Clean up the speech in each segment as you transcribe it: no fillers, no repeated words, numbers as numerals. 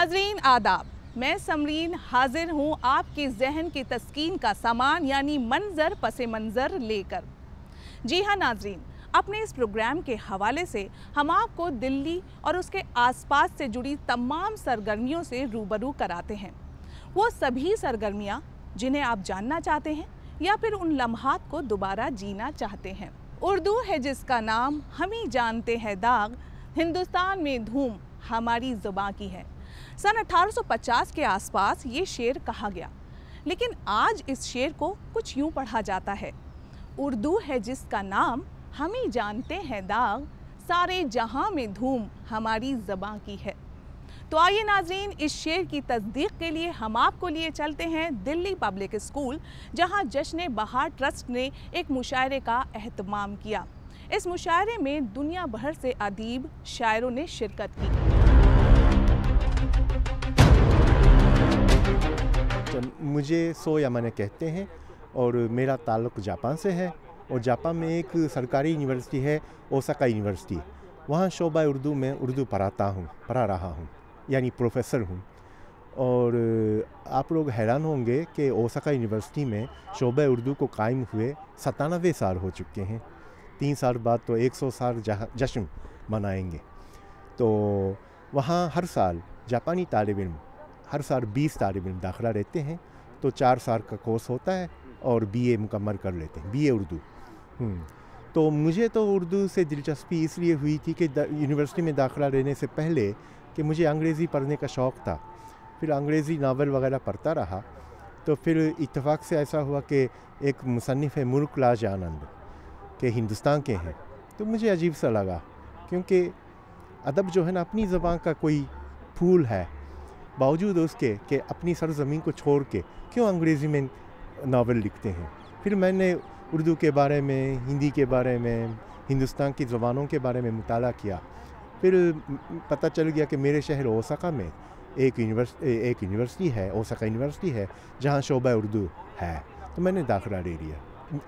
नाजरीन आदाब, मैं समरीन हाजिर हूँ आपके जहन की तस्कीन का सामान यानी मंजर पसे मंजर लेकर। जी हाँ नाजरीन, अपने इस प्रोग्राम के हवाले से हम आपको दिल्ली और उसके आसपास से जुड़ी तमाम सरगर्मियों से रूबरू कराते हैं। वो सभी सरगर्मियाँ जिन्हें आप जानना चाहते हैं या फिर उन लम्हात को दोबारा जीना चाहते हैं। उर्दू है जिसका नाम, हम ही जानते हैं दाग, हिंदुस्तान में धूम हमारी ज़ुबां की है। सन 1850 के आसपास ये शेर कहा गया, लेकिन आज इस शेर को कुछ यूं पढ़ा जाता है, उर्दू है जिसका नाम, हम ही जानते हैं दाग, सारे जहां में धूम हमारी ज़बां की है। तो आइए नाजरीन, इस शेर की तस्दीक के लिए हम आपको लिए चलते हैं दिल्ली पब्लिक स्कूल, जहां जश्न बहार ट्रस्ट ने एक मुशायरे का एहतमाम किया। इस मुशायरे में दुनिया भर से अदीब शायरों ने शिरकत की। मुझे सो यामाने कहते हैं और मेरा ताल्लुक़ जापान से है और जापान में एक सरकारी यूनिवर्सिटी है, ओसाका यूनिवर्सिटी। वहाँ शोबा उर्दू में उर्दू पढ़ा रहा हूँ, यानी प्रोफेसर हूँ। और आप लोग हैरान होंगे कि ओसाका यूनिवर्सिटी में शोबा उर्दू को कायम हुए 97 साल हो चुके हैं। 3 साल बाद तो 100 साल जश्न मनाएंगे। तो वहाँ हर साल जापानी तालिब इल्म, हर साल 20 तालिब इल्म दाखिला रहते हैं। तो 4 साल का कोर्स होता है और बीए मुकम्मल कर लेते हैं, बीए उर्दू। तो मुझे तो उर्दू से दिलचस्पी इसलिए हुई थी कि यूनिवर्सिटी में दाखिला लेने से पहले कि मुझे अंग्रेज़ी पढ़ने का शौक़ था। फिर अंग्रेज़ी नावल वगैरह पढ़ता रहा। तो फिर इत्तेफाक से ऐसा हुआ कि एक मुसन्निफ़ है मुल्क लाज आनंद के हिंदुस्तान के हैं। तो मुझे अजीब सा लगा, क्योंकि अदब जो है ना अपनी ज़बान का कोई फूल है, बावजूद उसके कि अपनी सरज़मीन को छोड़ के क्यों अंग्रेज़ी में नावल लिखते हैं। फिर मैंने उर्दू के बारे में, हिंदी के बारे में, हिंदुस्तान की ज़बानों के बारे में मुताला किया। फिर पता चल गया कि मेरे शहर ओसाका में एक यूनिवर्सिटी है, ओसाका यूनिवर्सिटी है, जहाँ शोबा उर्दू है। तो मैंने दाखिला ले लिया।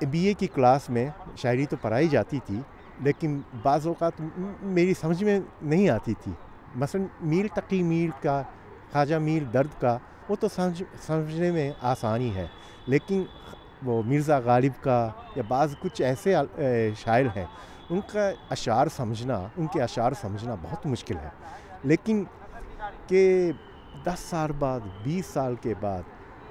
बीए की क्लास में शायरी तो पढ़ाई जाती थी, लेकिन बाज़ औक़ात मेरी समझ में नहीं आती थी। मसलन मीर तकी मीर का, ख्वाजा मीर दर्द का, वो तो समझने में आसानी है, लेकिन वो मिर्ज़ा गालिब का या बाज़ कुछ ऐसे शायर हैं, उनके अशार समझना बहुत मुश्किल है। लेकिन कि 10 साल बाद, 20 साल के बाद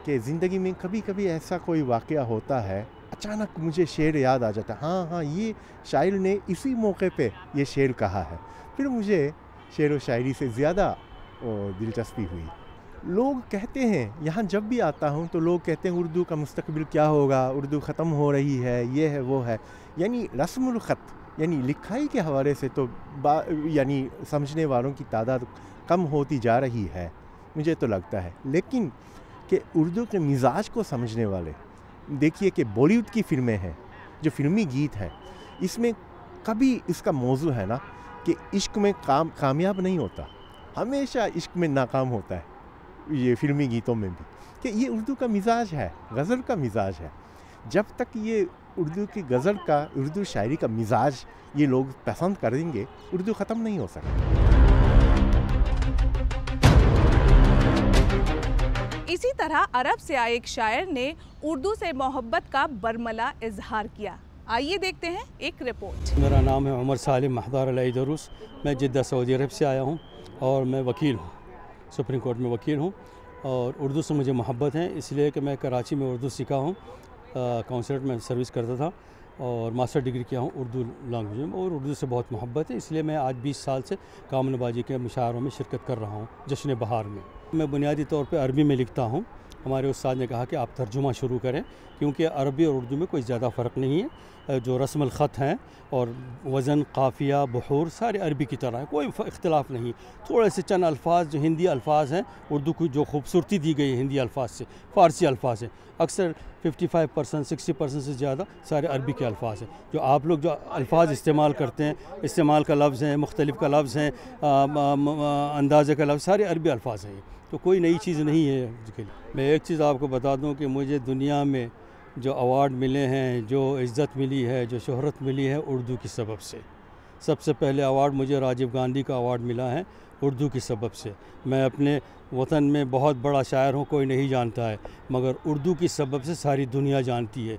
कि ज़िंदगी में कभी कभी ऐसा कोई वाक़या होता है, अचानक मुझे शेर याद आ जाता है, हाँ ये शायर ने इसी मौके पे ये शेर कहा है। फिर मुझे शेर व शायरी से ज़्यादा दिलचस्पी हुई। लोग कहते हैं, यहाँ जब भी आता हूँ तो लोग कहते हैं उर्दू का मुस्तकबिल क्या होगा, उर्दू ख़त्म हो रही है, ये है वो है। यानी रस्मुल ख़त यानी लिखाई के हवाले से तो यानी समझने वालों की तादाद कम होती जा रही है, मुझे तो लगता है। लेकिन कि उर्दू के मिजाज को समझने वाले, देखिए कि बॉलीवुड की फ़िल्में हैं, जो फ़िल्मी गीत हैं, इसमें कभी इसका मौजू है ना कि इश्क में कामयाब नहीं होता, हमेशा इश्क में नाकाम होता है। ये फ़िल्मी गीतों में भी कि ये उर्दू का मिजाज है, गज़ल का मिजाज है। जब तक ये उर्दू की गज़ल का, उर्दू शायरी का मिजाज ये लोग पसंद करेंगे, उर्दू ख़त्म नहीं हो सकती। इसी तरह अरब से आए एक शायर ने उर्दू से मोहब्बत का बरमला इजहार किया। आइए देखते हैं एक रिपोर्ट। मेरा नाम है उमर सालिम महदार अल-दरुस। मैं जिद्दा सऊदी अरब से आया हूँ और मैं वकील हूँ, सुप्रीम कोर्ट में वकील हूँ। और उर्दू से मुझे मोहब्बत है, इसलिए कि मैं कराची में उर्दू सीखा हूँ, काउंसलेट में सर्विस करता था और मास्टर डिग्री किया हूँ उर्दू लैंग्वेज में। और उर्दू से बहुत मोहब्बत है, इसलिए मैं आज 20 साल से काम नवाजी के मुशायरों में शिरकत कर रहा हूँ, जश्न बहार में। मैं बुनियादी तौर पे अरबी में लिखता हूँ। हमारे उस्ताद ने कहा कि आप तर्जुमा शुरू करें, क्योंकि अरबी और उर्दू में कोई ज़्यादा फ़र्क नहीं है। जो रस्मुल ख़त हैं और वज़न, काफ़िया, बहूर सारे अरबी की तरह है, कोई इख्तिलाफ नहीं। थोड़े से चंद अल्फाज जो हिंदी अल्फाज हैं, उर्दू को जो खूबसूरती दी गई है हिंदी अल्फाज से, फ़ारसी अल्फाज हैं। अक्सर 55% 60% से ज़्यादा सारे अरबी के अल्फाज हैं। जो आप लोग जो अल्फाज इस्तेमाल करते हैं, इस्तेमाल का लफ्ज़ हैं, मुख्तलिफ़ का लफ्ज़ हैं, अंदाज़े का लफ्ज़, सारे अरबी अल्फाज हैं। तो कोई नई चीज़ नहीं है। मैं एक चीज़ आपको बता दूं कि मुझे दुनिया में जो अवार्ड मिले हैं, जो इज़्ज़त मिली है, जो शोहरत मिली है, उर्दू की सबब से। सबसे पहले अवार्ड मुझे राजीव गांधी का अवार्ड मिला है उर्दू की सबब से। मैं अपने वतन में बहुत बड़ा शायर हूँ, कोई नहीं जानता है, मगर उर्दू की सबब से सारी दुनिया जानती है।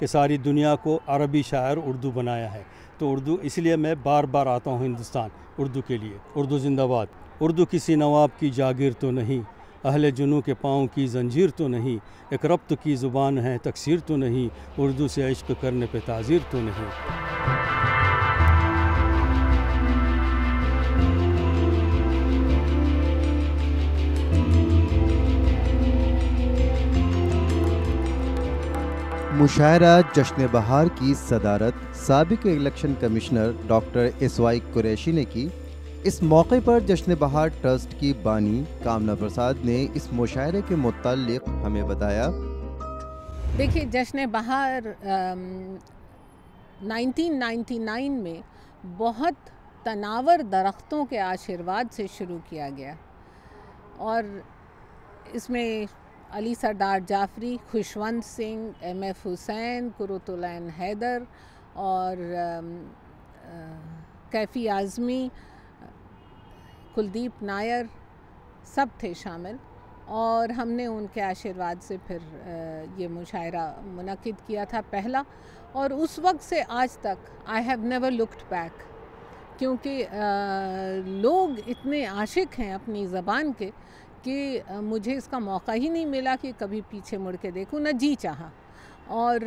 कि सारी दुनिया को अरबी शायर उर्दू बनाया है। तो उर्दू, इसलिए मैं बार बार आता हूँ हिंदुस्तान उर्दू के लिए। उर्दू जिंदाबाद। उर्दू किसी नवाब की जागीर तो नहीं, अहले जुनू के पाँव की जंजीर तो नहीं, एक रब्त की ज़ुबान है तकसीर तो नहीं, उर्दू से इश्क करने पे ताज़ीर तो नहीं। मुशायरा जश्न बहार की सदारत साबिक election commissioner doctor SY Qureshi ने की। इस मौके पर जश्न बहार ट्रस्ट की बानी कामना प्रसाद ने इस मुशायरे के मुताल्लिक हमें बताया। देखिए, जश्न बहार 1999 में बहुत तनावर दरख्तों के आशीर्वाद से शुरू किया गया और इसमें अली सरदार जाफरी, खुशवंत सिंह, MF हुसैन, कुरुतुलैन हैदर और कैफ़ी आज़मी, कुलदीप नायर सब थे शामिल। और हमने उनके आशीर्वाद से फिर ये मुशायरा मुनक़िद किया था पहला, और उस वक्त से आज तक I have never looked back, क्योंकि लोग इतने आशिक हैं अपनी ज़बान के कि मुझे इसका मौका ही नहीं मिला कि कभी पीछे मुड़ के देखूं, न जी चाहा। और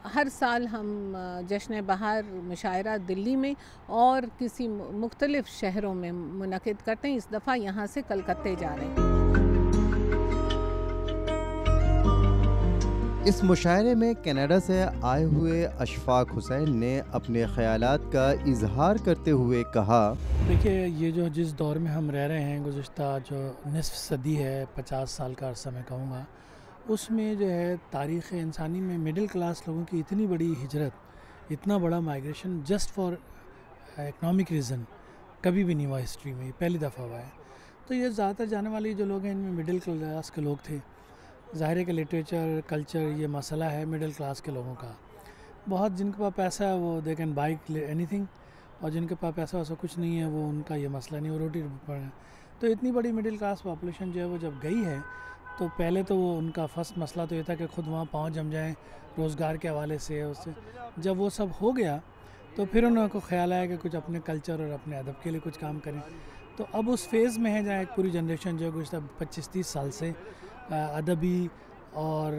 हर साल हम जश्न बहार मुशायरा दिल्ली में और किसी मुख्तलिफ़ शहरों में मुनक़िद करते हैं। इस दफ़ा यहाँ से कलकत्ते जा रहे हैं। इस मुशायरे में कनाडा से आए हुए अशफाक हुसैन ने अपने ख़यालात का इजहार करते हुए कहा, देखिए, ये जो जिस दौर में हम रह रहे हैं, गुज़िश्ता जो निसफ़ सदी है, 50 साल का अर्सा मैं कहूँगा, उसमें जो है तारीख़ इंसानी में मिडिल क्लास लोगों की इतनी बड़ी हिजरत, इतना बड़ा migration just for economic reason कभी भी नहीं हुआ हिस्ट्री में, पहली दफ़ा हुआ है। तो ये ज़्यादातर जाने वाले जो लोग हैं इनमें मिडिल क्लास के लोग थे। ज़ाहिर है कि लिटरेचर, कल्चर, ये मसला है मिडिल क्लास के लोगों का। बहुत जिनके पास पैसा है वो दे कैन बाई एनीथिंग, और जिनके पास पैसा वैसा कुछ नहीं है वो उनका ये मसला नहीं, वो रोटी पर है। तो इतनी बड़ी मिडिल क्लास पॉपुलेशन जो है वो जब गई है, तो पहले तो वो उनका फर्स्ट मसला तो ये था कि खुद वहाँ पाँव जम जाएँ रोज़गार के हवाले से। उससे जब वो सब हो गया तो फिर उनको ख्याल आया कि कुछ अपने कल्चर और अपने अदब के लिए कुछ काम करें। तो अब उस फेज़ में है जहाँ एक पूरी जनरेशन जो है गुज़श्ता 25-30 साल से अदबी और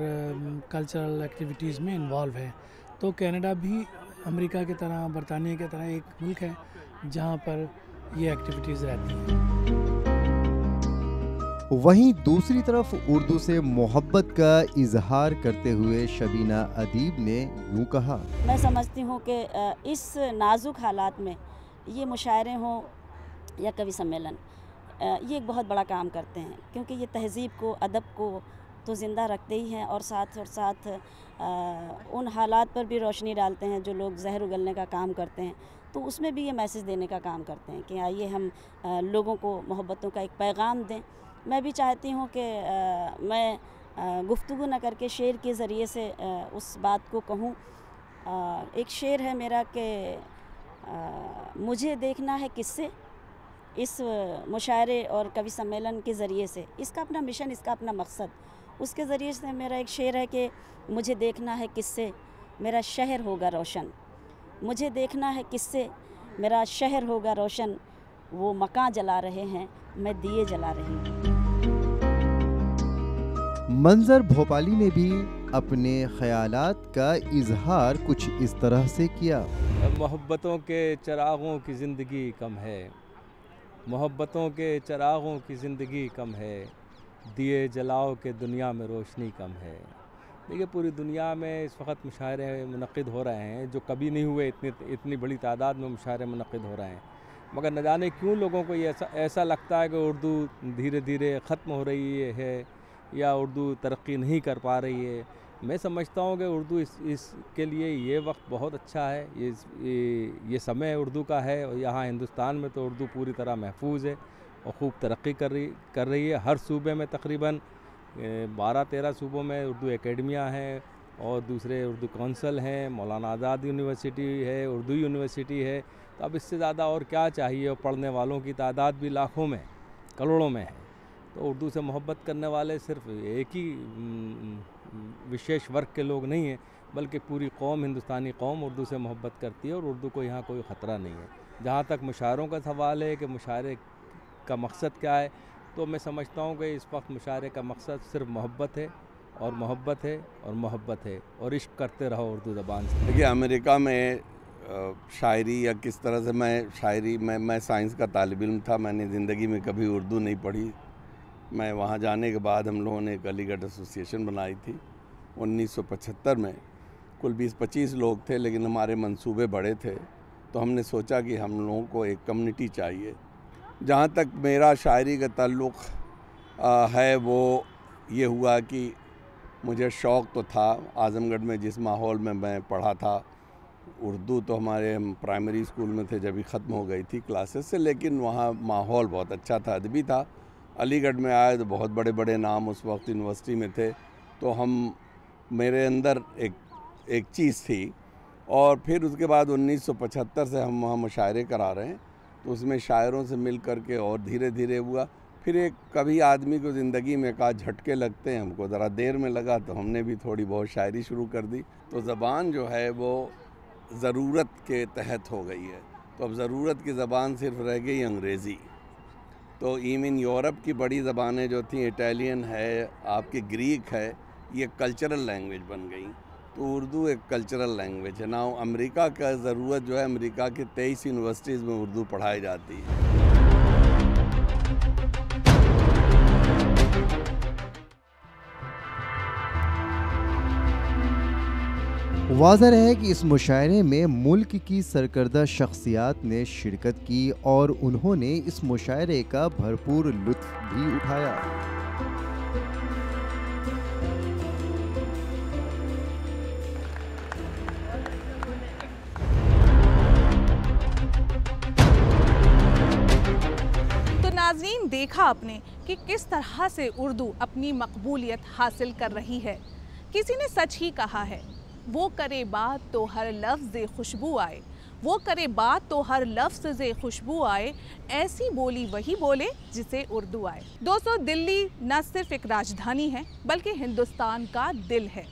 कल्चरल एक्टिविटीज़ में इन्वॉल्व है। तो कनाडा भी अमेरिका की तरह, बरतानिया की तरह एक मुल्क है जहाँ पर ये एक्टिविटीज़ रहती हैं। वहीं दूसरी तरफ उर्दू से मोहब्बत का इजहार करते हुए शबीना अदीब ने यूँ कहा, मैं समझती हूँ कि इस नाजुक हालात में ये मुशायरे हों या कवि सम्मेलन, ये एक बहुत बड़ा काम करते हैं, क्योंकि ये तहज़ीब को, अदब को तो ज़िंदा रखते ही हैं और साथ उन हालात पर भी रोशनी डालते हैं जो लोग जहर उगलने का काम करते हैं। तो उसमें भी ये मैसेज देने का काम करते हैं कि आइए हम लोगों को मोहब्बतों का एक पैगाम दें। मैं भी चाहती हूँ कि मैं गुफ्तगू न करके शेर के ज़रिए से उस बात को कहूँ। एक शेर है मेरा कि मुझे देखना है किससे, इस मुशायरे और कवि सम्मेलन के ज़रिए से, इसका अपना मिशन, इसका अपना मकसद, उसके ज़रिए से मेरा एक शेर है कि मुझे देखना है किससे मेरा शहर होगा रोशन, मुझे देखना है किससे मेरा शहर होगा रोशन, वो मकान जला रहे हैं मैं दिए जला रही हूँ। मंजर भोपाली ने भी अपने ख़यालात का इजहार कुछ इस तरह से किया। मोहब्बतों के चिरागों की ज़िंदगी कम है, मोहब्बतों के चिरागों की ज़िंदगी कम है, दिए जलाओ के दुनिया में रोशनी कम है। देखिए, पूरी दुनिया में इस वक्त मुशायरे मुनक़िद हो रहे हैं जो कभी नहीं हुए, इतनी बड़ी तादाद में मुशायरे मुनक़िद हो रहे हैं। मगर न जाने क्यों लोगों को ये ऐसा लगता है कि उर्दू धीरे धीरे ख़त्म हो रही है या उर्दू तरक्की नहीं कर पा रही है। मैं समझता हूँ कि उर्दू इसके लिए ये वक्त बहुत अच्छा है, ये समय उर्दू का है। और यहाँ हिंदुस्तान में तो उर्दू पूरी तरह महफूज है और ख़ूब तरक्की कर रही है। हर सूबे में तकरीबन 12-13 सूबों में उर्दू एकेडमियाँ हैं और दूसरे उर्दू कौंसल हैं, मौलाना आज़ाद यूनिवर्सिटी है, उर्दू यूनिवर्सिटी है। तो अब इससे ज़्यादा और क्या चाहिए। और पढ़ने वालों की तादाद भी लाखों में, करोड़ों में है। तो उर्दू से मोहब्बत करने वाले सिर्फ एक ही विशेष वर्ग के लोग नहीं हैं, बल्कि पूरी कौम, हिंदुस्तानी कौम उर्दू से मोहब्बत करती है और उर्दू को यहाँ कोई ख़तरा नहीं है। जहाँ तक मुशायरों का सवाल है कि मुशायरे का मकसद क्या है, तो मैं समझता हूँ कि इस वक्त मुशायरे का मकसद सिर्फ मोहब्बत है और मोहब्बत है और मोहब्बत है और इश्क करते रहो उर्दू ज़बान से। देखिए, अमेरिका में शायरी या किस तरह से मैं साइंस का तालिब इल्म था। मैंने ज़िंदगी में कभी उर्दू नहीं पढ़ी। मैं वहाँ जाने के बाद हम लोगों ने एक अलीगढ़ एसोसिएशन बनाई थी 1975 में। कुल 20-25 लोग थे, लेकिन हमारे मंसूबे बड़े थे, तो हमने सोचा कि हम लोगों को एक कम्युनिटी चाहिए। जहाँ तक मेरा शायरी का ताल्लुक़ है, वो ये हुआ कि मुझे शौक़ तो था। आज़मगढ़ में जिस माहौल में मैं पढ़ा था, उर्दू तो हमारे प्राइमरी स्कूल में थे जब ही ख़त्म हो गई थी क्लासेस से, लेकिन वहाँ माहौल बहुत अच्छा था, अदबी था। अलीगढ़ में आए तो बहुत बड़े बड़े नाम उस वक्त यूनिवर्सिटी में थे, तो मेरे अंदर एक चीज़ थी। और फिर उसके बाद 1975 से हम वहाँ मुशायरे करा रहे हैं, तो उसमें शायरों से मिल कर के और धीरे धीरे हुआ। फिर कभी आदमी को ज़िंदगी में कहा झटके लगते हैं, हमको ज़रा देर में लगा, तो हमने भी थोड़ी बहुत शायरी शुरू कर दी। तो ज़बान जो है वो ज़रूरत के तहत हो गई है। तो अब ज़रूरत की ज़बान सिर्फ रह गई अंग्रेज़ी। तो इवन यूरोप की बड़ी ज़बानें जो थी, इटालियन है, आपकी ग्रीक है, ये कल्चरल लैंग्वेज बन गई। तो उर्दू एक कल्चरल लैंग्वेज है ना। अमेरिका का ज़रूरत जो है, अमेरिका की 23 यूनिवर्सिटीज़ में उर्दू पढ़ाई जाती है। वाज़ह है कि इस मुशायरे में मुल्क की सरकर्दा शख्सियात ने शिरकत की और उन्होंने इस मुशायरे का भरपूर लुत्फ़ भी उठाया। तो नाज़रीन, देखा आपने कि किस तरह से उर्दू अपनी मकबूलियत हासिल कर रही है। किसी ने सच ही कहा है, वो करे बात तो हर लफ्ज़ खुशबू आए, वो करे बात तो हर लफ्ज़ खुशबू आए, ऐसी बोली वही बोले जिसे उर्दू आए। दोस्तों, दिल्ली न सिर्फ एक राजधानी है, बल्कि हिंदुस्तान का दिल है।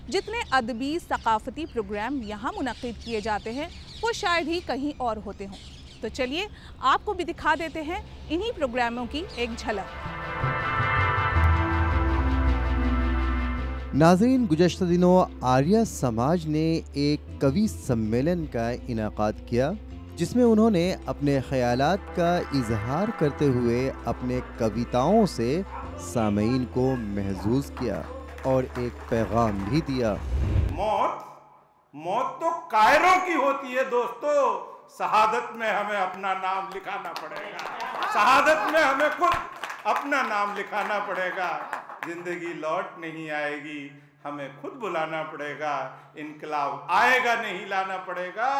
जितने अदबी सकाफ़ती प्रोग्राम यहाँ मुनक़िद किए जाते हैं, वो शायद ही कहीं और होते हों। तो चलिए आपको भी दिखा देते हैं इन्हीं प्रोग्रामों की एक झलक। नाज़रीन, गुज़श्ता दिनों आर्या समाज ने एक कवि सम्मेलन का इनाक़ाद किया, जिसमें उन्होंने अपने ख़यालात का इजहार करते हुए अपने कविताओं से सामीन को महजूज़ किया और एक पैगाम भी दिया। मौत तो कायरों की होती है दोस्तों। शहादत में हमें अपना नाम लिखाना पड़ेगा, शहादत में हमें खुद अपना नाम लिखाना पड़ेगा। जिंदगी लौट नहीं आएगी, हमें खुद बुलाना पड़ेगा। इनकलाब आएगा नहीं लाना पड़ेगा।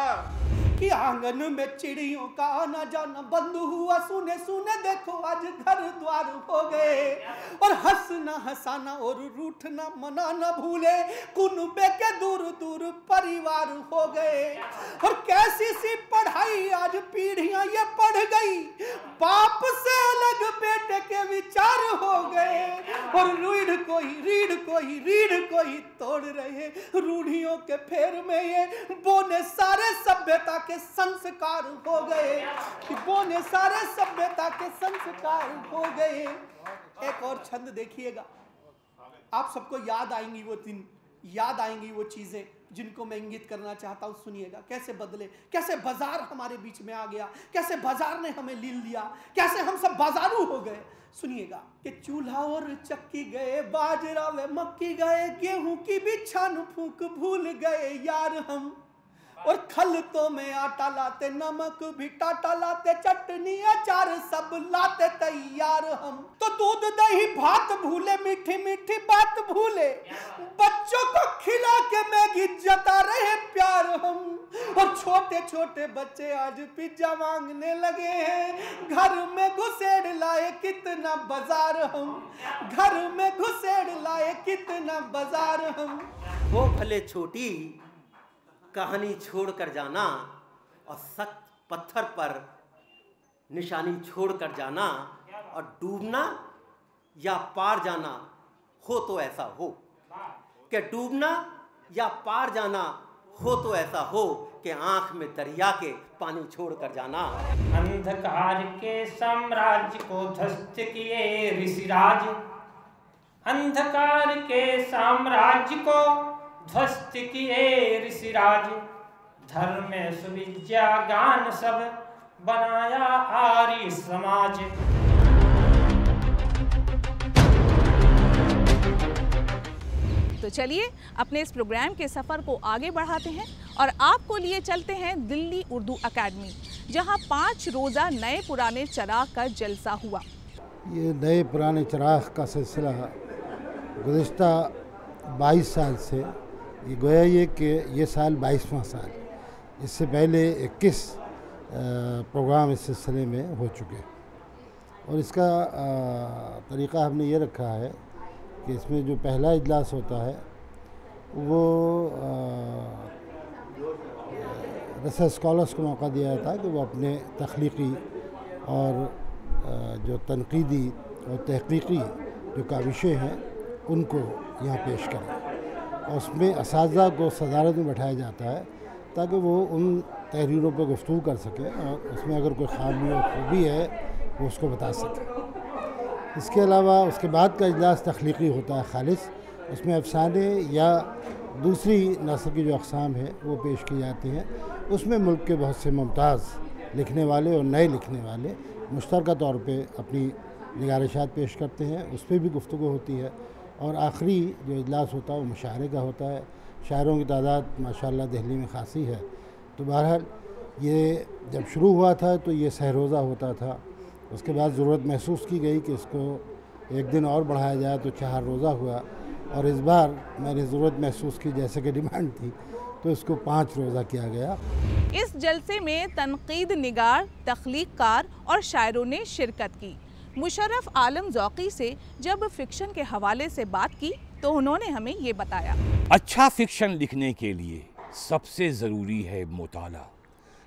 कि आंगन में चिड़ियों का आना जाना बंद हुआ, सुने सुने देखो आज घर द्वार हो गए। और हंसना हंसाना और रूठना मनाना भूले, कुनबे के दूर दूर परिवार हो गए। और कैसी सी पढ़ाई आज पीढ़ियां ये पढ़ गई, बाप से अलग बेटे के विचार हो गए। और रीढ़ कोई तोड़ रहे, रूढ़ियों के फेर में ये बोने सारे सभ्यता के संस्कार हो गए, कि बोने सारे सभ्यता के संस्कार हो गए। एक और छंद देखिएगा, आप सबको याद आएंगी वो दिन, याद आएंगी वो चीजें जिनको मैं इंगित करना चाहता हूं। सुनिएगा कैसे बदले, कैसे बाजार हमारे बीच में आ गया, कैसे बाजार ने हमें लील लिया, कैसे हम सब बाजारू हो गए। सुनिएगा कि चूल्हा और चक्की गए, बाजरा व मक्की गए, गेहूं की भी छान फूंक भूल गए यार हम। और खलतों में आटा लाते, नमक भी टाटा लाते, चटनी अचार सब लाते तैयार हम। तो दूध दही भात भूले, मीठी मीठी बात भूले, बच्चों को खिला के मैगी जता रहे प्यार हम। और छोटे छोटे बच्चे आज पिज्जा मांगने लगे हैं, घर में घुसेड़ लाए कितना बाजार हम, घर में घुसेड़ लाए कितना बाजार हम। वो भले छोटी कहानी छोड़ कर जाना और सख्त पत्थर पर निशानी छोड़ कर जाना, और डूबना या पार जाना हो तो ऐसा हो कि डूबना या पार जाना हो तो ऐसा हो कि आंख में दरिया के पानी छोड़ कर जाना। अंधकार के साम्राज्य को ध्वस्त किए ऋषिराज, अंधकार के साम्राज्य को ध्वस्त किए ऋषिराज, धर्म में सुविद्या गान सब बनाया आर्य समाज। तो चलिए अपने इस प्रोग्राम के सफ़र को आगे बढ़ाते हैं और आपको लिए चलते हैं दिल्ली उर्दू अकेडमी, जहां 5 रोज़ा नए पुराने चिराग का जलसा हुआ। ये नए पुराने चिराग का सिलसिला गुज़िश्ता 22 साल से, ये गोया ये कि ये साल 22वां साल, इससे पहले 21 प्रोग्राम इस सिलसिले में हो चुके, और इसका तरीक़ा हमने ये रखा है कि इसमें जो पहला इजलास होता है वो रिसर्च स्कॉलर्स को मौका दिया जाता है कि वो अपने तख्लीक़ी और जो तनक़ीदी और तहक़ीक़ी जो काविशें हैं उनको यहाँ पेश करें, और उसमें असातिज़ा को सदारत में बैठाया जाता है ताकि वो उन तहरीरों पर गुफ्तगू कर सकें और उसमें अगर कोई ख़ामी और खूबी है वो उसको बता सकें। इसके अलावा उसके बाद का इजलास तख्लीक़ी होता है खालिस, उसमें अफसाने या दूसरी नस्ल की जो अक़साम है वो पेश की जाती हैं। उसमें मुल्क के बहुत से मुमताज़ लिखने वाले और नए लिखने वाले मुश्तरका तौर पे अपनी निगारिशात पेश करते हैं, उस पर भी गुफ्तगू होती है। और आखिरी जो इजलास होता है वो मुशायरे का होता है। शायरों की तादाद माशाअल्लाह दिल्ली में खासी है। तो बहरहाल ये जब शुरू हुआ था तो ये सहरोज़ा होता था, उसके बाद ज़रूरत महसूस की गई कि इसको एक दिन और बढ़ाया जाए तो 4 रोज़ा हुआ, और इस बार मैंने ज़रूरत महसूस की जैसे कि डिमांड थी तो इसको 5 रोज़ा किया गया। इस जलसे में तनकीद निगार, तख्लीक़कार और शायरों ने शिरकत की। मुशर्रफ आलम ज़ौक़ी से जब फ़िक्शन के हवाले से बात की तो उन्होंने हमें ये बताया। अच्छा फ़िक्शन लिखने के लिए सबसे ज़रूरी है मुताला।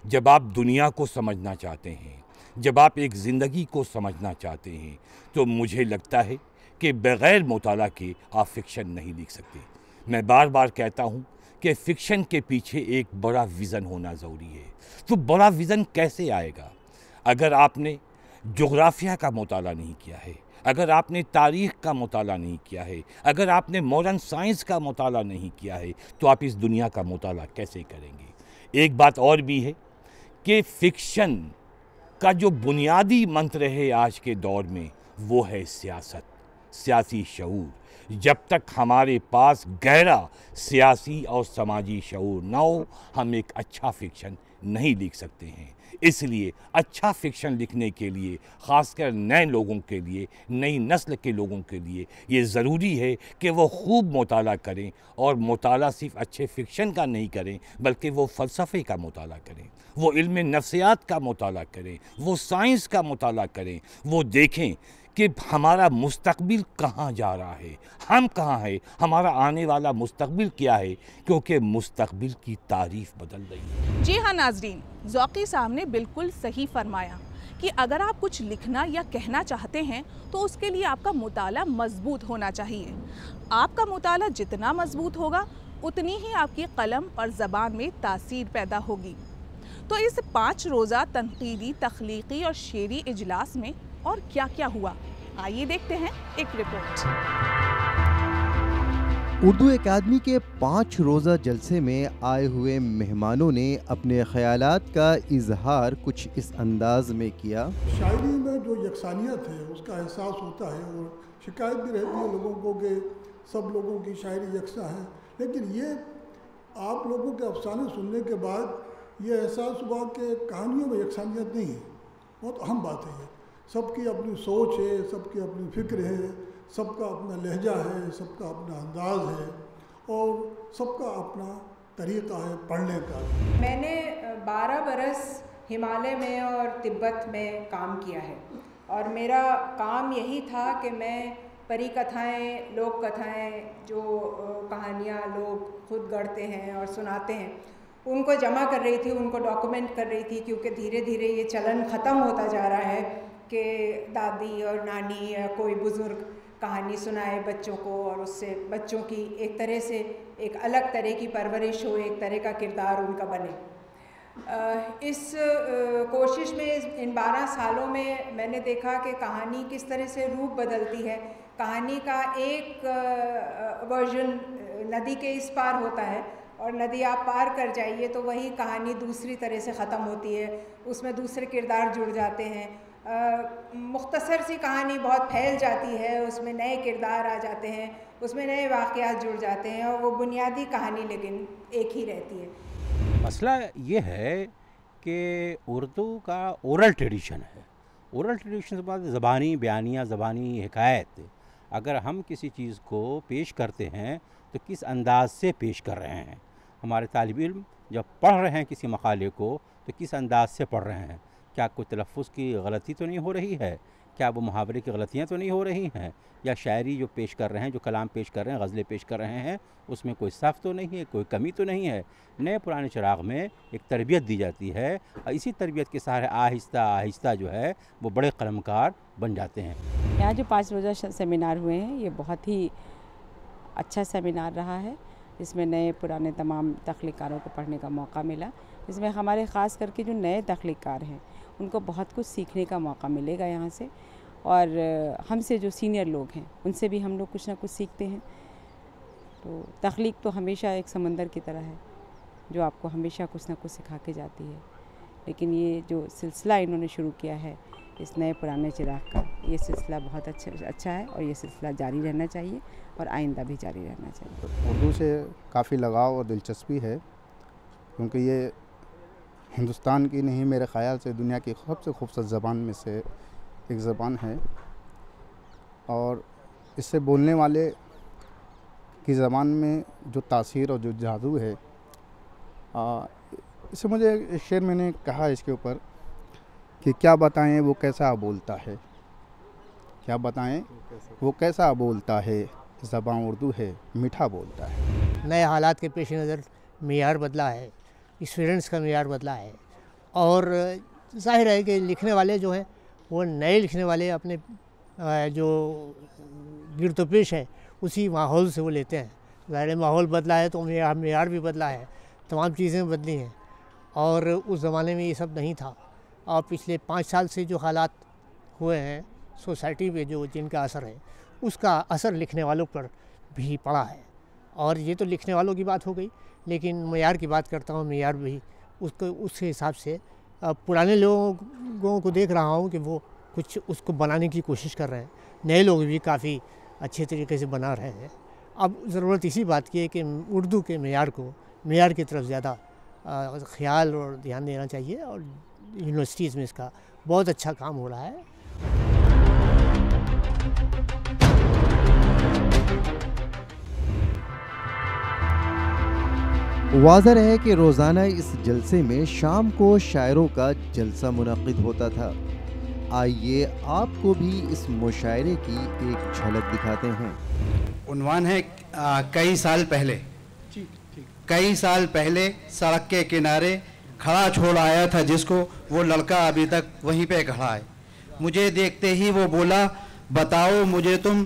जब आप दुनिया को समझना चाहते हैं, जब आप एक ज़िंदगी को समझना चाहते हैं, तो मुझे लगता है कि बग़ैर मुताला के आप फ़िक्शन नहीं लिख सकते। मैं बार बार कहता हूँ कि फ़िक्शन के पीछे एक बड़ा विज़न होना ज़रूरी है। तो बड़ा विज़न कैसे आएगा? अगर आपने जोग्राफिया का मुताला नहीं किया है, अगर आपने तारीख़ का मुताला नहीं किया है, अगर आपने मॉडर्न साइंस का मुताला नहीं किया है, तो आप इस दुनिया का मुताला कैसे करेंगे? एक बात और भी है कि फ़िक्शन का जो बुनियादी मंत्र है आज के दौर में वो है सियासत, सियासी शऊर। जब तक हमारे पास गहरा सियासी और समाजी शऊर ना हो, हम एक अच्छा फ़िक्शन नहीं लिख सकते हैं। इसलिए अच्छा फ़िक्शन लिखने के लिए, ख़ासकर नए लोगों के लिए, नई नस्ल के लोगों के लिए ये ज़रूरी है कि वो खूब मुताला करें, और मुताला सिर्फ़ अच्छे फ़िक्शन का नहीं करें बल्कि वो फ़लसफ़े का मुताला करें, वो इल्म नफ्सियात का मुताला करें, वो साइंस का मुताला करें, वो देखें कि हमारा मुस्तकबिल कहाँ जा रहा है, हम कहाँ हैं, हमारा आने वाला मुस्तकबिल क्या है, क्योंकि मुस्तकबिल की तारीफ़ बदल रही है। जी हाँ नाज़रीन, ज़ौक़ी साहब ने बिल्कुल सही फरमाया कि अगर आप कुछ लिखना या कहना चाहते हैं तो उसके लिए आपका मुताला मजबूत होना चाहिए। आपका मुताला जितना मजबूत होगा उतनी ही आपकी कलम और ज़बान में तासीर पैदा होगी। तो इस 5 रोज़ा तनकीदी, तख्लीक़ी और शेरी इजलास में और क्या क्या हुआ, आइए देखते हैं एक रिपोर्ट। उर्दू अकादमी के 5 रोज़ा जलसे में आए हुए मेहमानों ने अपने ख्यालात का इजहार कुछ इस अंदाज में किया। शायरी में जो यकसानियत है उसका एहसास होता है, और शिकायत भी रहती है लोगों को कि सब लोगों की शायरी यकसा है, लेकिन ये आप लोगों के अफसाने सुनने के बाद ये एहसास हुआ कि कहानियों में यकसानियत नहीं है। बहुत अहम बात है ये। सबकी अपनी सोच है, सबकी अपनी फ़िक्र है, सबका अपना लहजा है, सबका अपना अंदाज़ है और सबका अपना तरीक़ा है पढ़ने का। मैंने 12 बरस हिमालय में और तिब्बत में काम किया है और मेरा काम यही था कि मैं परी कथाएँ, लोक कथाएँ, जो कहानियाँ लोग खुद गढ़ते हैं और सुनाते हैं, उनको जमा कर रही थी, उनको डॉक्यूमेंट कर रही थी, क्योंकि धीरे धीरे ये चलन ख़त्म होता जा रहा है कि दादी और नानी या कोई बुज़ुर्ग कहानी सुनाए बच्चों को और उससे बच्चों की एक तरह से एक अलग तरह की परवरिश हो, एक तरह का किरदार उनका बने। इस कोशिश में इन 12 सालों में मैंने देखा कि कहानी किस तरह से रूप बदलती है। कहानी का एक वर्जन नदी के इस पार होता है और नदी आप पार कर जाइए तो वही कहानी दूसरी तरह से ख़त्म होती है, उसमें दूसरे किरदार जुड़ जाते हैं। मुख्तसर सी कहानी बहुत फैल जाती है, उसमें नए किरदार आ जाते हैं, उसमें नए वाक़यात जुड़ जाते हैं और वो बुनियादी कहानी लेकिन एक ही रहती है। मसला ये है कि उर्दू का ओरल ट्रेडिशन है। ओरल ट्रेडिशन के बाद ज़बानी बयानिया, ज़बानी हिकायत, अगर हम किसी चीज़ को पेश करते हैं तो किस अंदाज से पेश कर रहे हैं। हमारे तालिब इल्म जब पढ़ रहे हैं किसी मकाले को तो किस अंदाज से पढ़ रहे हैं। क्या कोई तलफ़्फ़ुज़ की गलती तो नहीं हो रही है, क्या वो मुहावरे की गलतियाँ तो नहीं हो रही हैं, या शायरी जो पेश कर रहे हैं, जो कलाम पेश कर रहे हैं, गज़लें पेश कर रहे हैं, उसमें कोई साफ़ तो नहीं है, कोई कमी तो नहीं है। नए पुराने चिराग में एक तरबियत दी जाती है और इसी तरबियत के सहारे आहिस्ता आहिस्ता जो है वो बड़े कलमकार बन जाते हैं। यहाँ जो 5 रोज़ा सेमिनार हुए हैं ये बहुत ही अच्छा सेमिनार रहा है। इसमें नए पुराने तमाम तख्लीकारों को पढ़ने का मौका मिला। इसमें हमारे ख़ास करके जो नए तख्लीकार हैं उनको बहुत कुछ सीखने का मौका मिलेगा यहाँ से, और हमसे जो सीनियर लोग हैं उनसे भी हम लोग कुछ ना कुछ सीखते हैं। तो तख्लीक तो हमेशा एक समंदर की तरह है जो आपको हमेशा कुछ ना कुछ सिखा के जाती है, लेकिन ये जो सिलसिला इन्होंने शुरू किया है इस नए पुराने चिराग का, ये सिलसिला बहुत अच्छा है और ये सिलसिला जारी रहना चाहिए और आइंदा भी जारी रहना चाहिए। उर्दू से काफ़ी लगाव और दिलचस्पी है, क्योंकि ये हिंदुस्तान की नहीं, मेरे ख़्याल से दुनिया की सबसे खूबसूरत ज़बान में से एक ज़बान है और इससे बोलने वाले की ज़बान में जो तासीर और जो जादू है, इससे मुझे एक शेर मैंने कहा इसके ऊपर कि क्या बताएं वो कैसा बोलता है, क्या बताएं वो कैसा बोलता है, ज़बान उर्दू है मीठा बोलता है। नए हालात के पेश नज़र मेयार बदला है, स्टूडेंट्स का मेयार बदला है और जाहिर है कि लिखने वाले जो हैं वो नए लिखने वाले अपने जो गिरदोपेश है उसी माहौल से वो लेते हैं। ज़ाहिर माहौल बदला है तो मेयार भी बदला है, तमाम चीज़ें बदली हैं और उस ज़माने में ये सब नहीं था। और पिछले 5 साल से जो हालात हुए हैं सोसाइटी पे जो जिनका असर है उसका असर लिखने वालों पर भी पड़ा है। और ये तो लिखने वालों की बात हो गई, लेकिन मेयार की बात करता हूँ, मेयार भी उसको उस हिसाब से पुराने लोगों को देख रहा हूँ कि वो कुछ उसको बनाने की कोशिश कर रहे हैं, नए लोग भी काफ़ी अच्छे तरीके से बना रहे हैं। अब ज़रूरत इसी बात की है कि उर्दू के मेयार की तरफ ज़्यादा ख्याल और ध्यान देना चाहिए और यूनिवर्सिटीज़ में इसका बहुत अच्छा काम हो रहा है। वाज़ह है कि रोज़ाना इस जलसे में शाम को शायरों का जलसा मुनक़िद होता था। आइए आपको भी इस मुशायरे की एक झलक दिखाते हैं। उन्वान है कई साल पहले। कई साल पहले सड़क के किनारे खड़ा छोड़ आया था जिसको, वो लड़का अभी तक वहीं पे खड़ा है। मुझे देखते ही वो बोला, बताओ मुझे तुम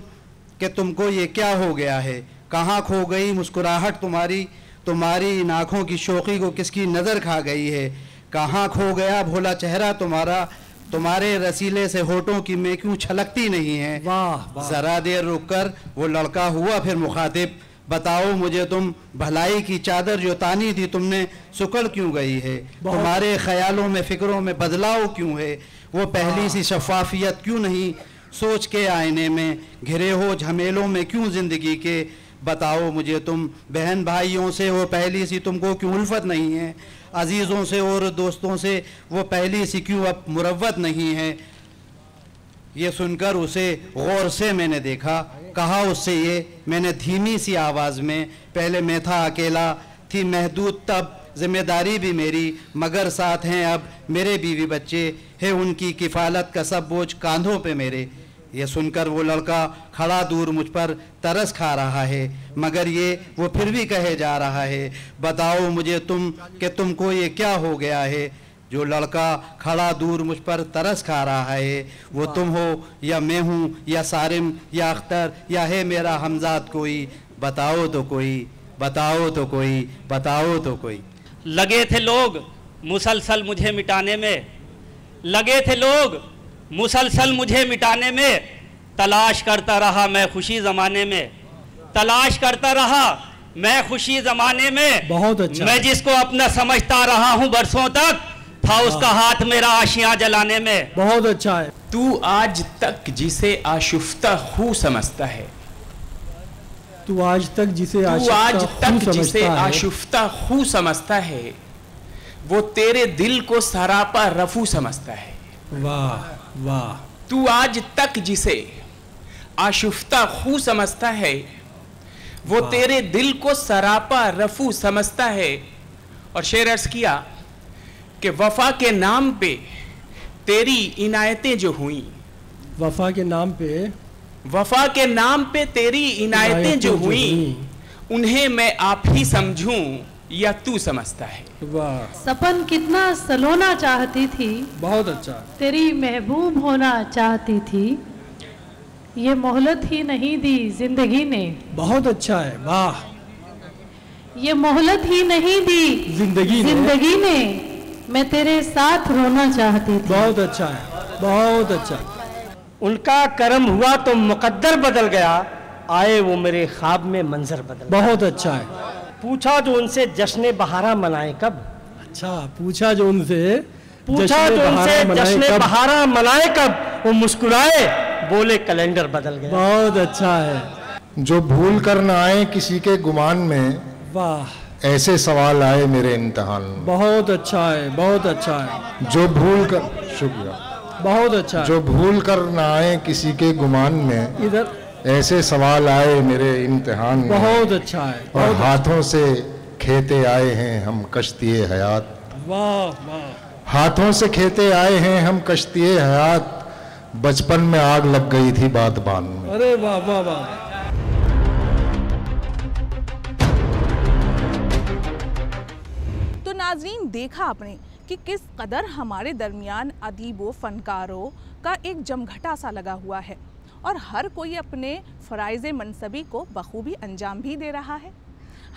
कि तुमको ये क्या हो गया है, कहाँ खो गई मुस्कुराहट तुम्हारी, तुम्हारी इन आँखों की शोखी को किसकी नज़र खा गई है, कहाँ खो गया भोला चेहरा तुम्हारा, तुम्हारे रसीले से होठों की मैं क्यों छलकती नहीं है। ज़रा देर रुक कर वो लड़का हुआ फिर मुखातिब, बताओ मुझे तुम भलाई की चादर जो तानी थी तुमने सुकड़ क्यों गई है, तुम्हारे ख्यालों में फ़िक्रों में बदलाव क्यों है, वो पहली सी शफाफियत क्यों नहीं, सोच के आईने में घिरे हो झमेलों में क्यों ज़िंदगी के, बताओ मुझे तुम, बहन भाइयों से वो पहली सी तुमको क्यों उल्फत नहीं है, अजीज़ों से और दोस्तों से वो पहली सी क्यों अब मुरव्वत नहीं है। ये सुनकर उसे गौर से मैंने देखा, कहा उससे ये मैंने धीमी सी आवाज़ में, पहले मैं था अकेला, थी महदूद तब, जिम्मेदारी भी मेरी, मगर साथ हैं अब मेरे बीवी बच्चे, है उनकी किफ़ालत का सब बोझ कांधों पे मेरे। ये सुनकर वो लड़का खड़ा दूर मुझ पर तरस खा रहा है, मगर ये वो फिर भी कहे जा रहा है, बताओ मुझे तुम कि तुमको ये क्या हो गया है। जो लड़का खड़ा दूर मुझ पर तरस खा रहा है, वो तुम हो या मैं हूँ या सारिम या अख्तर या है मेरा हमजाद कोई, बताओ तो कोई, बताओ तो कोई, बताओ तो कोई। लगे थे लोग मुसलसल मुझे मिटाने में, लगे थे लोग मुसलसल मुझे मिटाने में, तलाश करता रहा मैं खुशी ज़माने में, तलाश करता रहा मैं खुशी ज़माने में। बहुत अच्छा। मैं जिसको अपना समझता रहा हूँ बरसों तक, था उसका हाथ मेरा आशियाँ जलाने में। बहुत अच्छा है। तू आज तक जिसे आशुफ्ता खू समझता है, तू आज तक जिसे आशुफ्ता खू समझता है, वो तेरे दिल को सरापा रफू समझता है। वाह वाह। तू आज तक जिसे आशुफ्ता खू समझता है, वो तेरे दिल को सरापा रफू समझता है। और शेर अर्ज किया कि वफा के नाम पे तेरी इनायतें जो हुई, वफा के नाम पे, वफा के नाम पे तेरी इनायतें जो हुई, उन्हें मैं आप ही समझूं या तू समझता है। वाह। सपन कितना सलोना चाहती थी, बहुत अच्छा। तेरी महबूब होना चाहती थी, ये मोहलत ही नहीं दी जिंदगी ने। बहुत अच्छा है। वाह। ये मोहलत ही नहीं दी जिंदगी ने, मैं तेरे साथ रोना चाहती थी। बहुत अच्छा है, बहुत अच्छा। उनका करम हुआ तो मुकद्दर बदल गया, आए वो मेरे ख्वाब में मंजर बदल गया। बहुत अच्छा है। पूछा जो उनसे जश्न बहारा मनाए कब। अच्छा, पूछा जो उनसे जश्न बहारा मनाए कब, वो मुस्कुराए बोले कैलेंडर बदल गया। बहुत अच्छा है। जो भूल कर न आए किसी के गुमान में, वाह, ऐसे सवाल आए मेरे इम्तिहान में। बहुत अच्छा है, बहुत अच्छा है। जो भूल कर, शुक्रिया, बहुत अच्छा है। जो भूल कर न आए किसी के गुमान में, इधर ऐसे सवाल आए मेरे इम्तिहान में। बहुत अच्छा है। और हाथों से खेते आए हैं हम कश्ती हयात। वाह वाह। हाथों से खेते आए हैं हम कश्ती हयात, बचपन में आग लग गई थी बादबान में। अरे वाह वाह वाह। तो नाजरीन, देखा आपने कि किस कदर हमारे दरमियान अदीबों फनकारों का एक जमघटा सा लगा हुआ है और हर कोई अपने फ़राइज़ मनसबी को बखूबी अंजाम भी दे रहा है।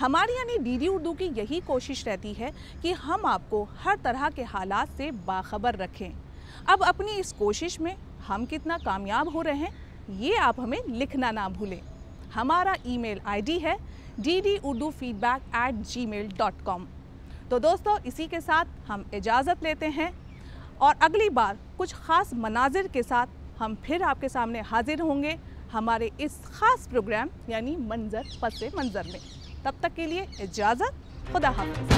हमारी यानी डीडी उर्दू की यही कोशिश रहती है कि हम आपको हर तरह के हालात से बाखबर रखें। अब अपनी इस कोशिश में हम कितना कामयाब हो रहे हैं, ये आप हमें लिखना ना भूलें। हमारा ईमेल आईडी है ddurdufeedback@gmail.com। तो दोस्तों, इसी के साथ हम इजाज़त लेते हैं और अगली बार कुछ ख़ास मनाजिर के साथ हम फिर आपके सामने हाजिर होंगे हमारे इस ख़ास प्रोग्राम यानी मंजर पसे मंजर में। तब तक के लिए इजाज़त, खुदा हाफ़िज़।